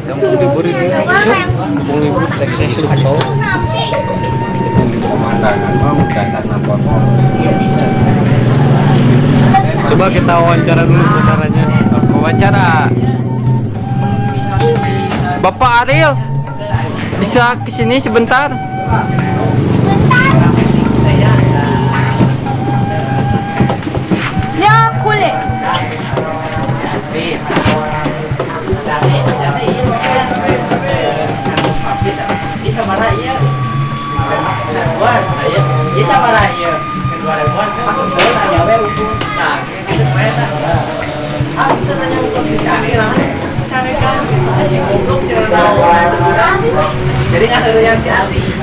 Kampung libur itu kampung libur saya suka pemandangan datang nonton. Coba kita wawancara dulu saudaranya. Wawancara Bapak Ariel, bisa kesini sebentar? Ya, kulit. Bisa marah iya. Bisa marah iya. Kedua ribuan, aku boleh nanya we hukum. Nah, gitu mana? Aku nanya hukum dicari lah. Cari kan, si goblok si tahu. Jadi nggak ada yang cari.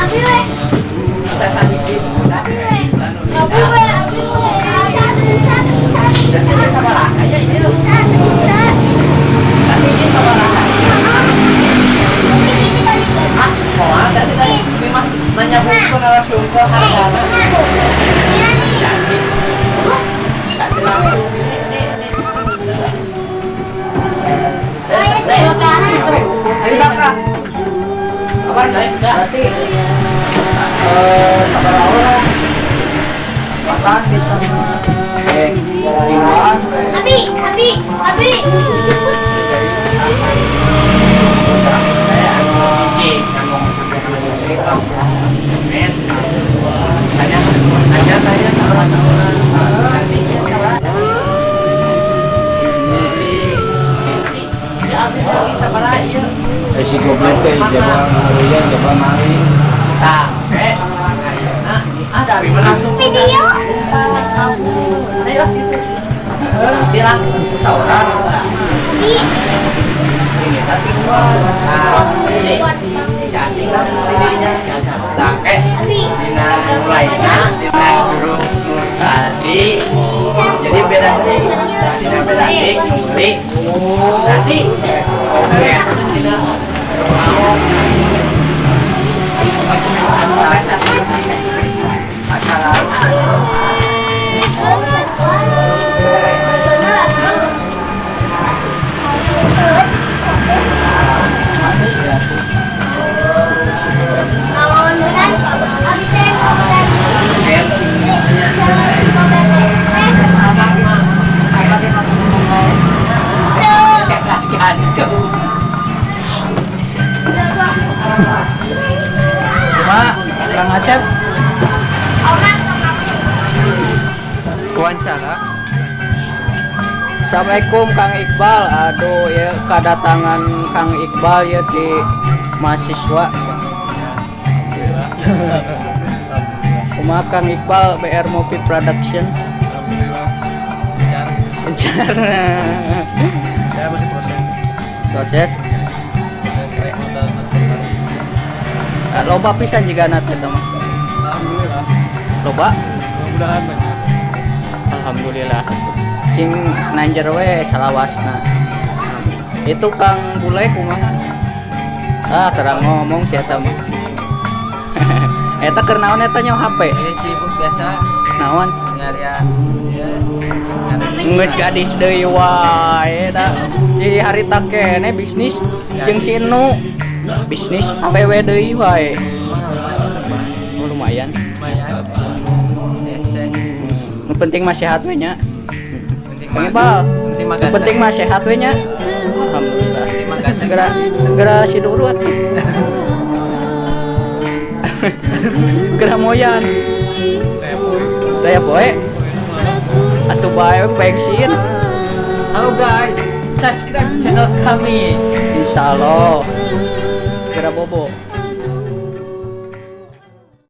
Abi we. Kita tadi gitu. Abi we. Abi we. Jadi bisa marah aja ini. Tapi ini sama marah. Oh, ada tadi memang nanya buku langsung ke harga. Jadi, apa nih? Berarti sabar orang. Makan bisa. Abi. si goblok teh coba ngarian coba mari. Ada langsung Video. Ayo bilang seorang ini satu ini jadi videonya pakai mulainya dulu tadi jadi beda tidak beda beli nanti oke tidak mau Kang Asep wawancara. Assalamualaikum Kang Iqbal. Aduh ya kedatangan Kang Iqbal ya di mahasiswa. Kumaha Kang Iqbal BR Movie Production. Alhamdulillah. Saya masih proses. Loba pisan juga nanti teman. Alhamdulillah. Loba. Mudah-mudahan banyak. Alhamdulillah. Sing nanjer we salawasna. Itu Kang Bule kumaha? Terang ngomong si eta mah. Eta keur naon eta nyawa HP? sibuk biasa Naon? ngalian Geus gadis deui wae da. Di harita keneh bisnis jeung si Enu. Bisnis awewe deui wae. Lumayan. Nu penting mah sehat we nya. Kang Iqbal, nu penting mah sehat we nya. Alhamdulillah. Segera si durut. Segera moyan. Daya poe. Atuh bae pensin. halo guys subscribe channel kami Insyaallah. Segera bobo.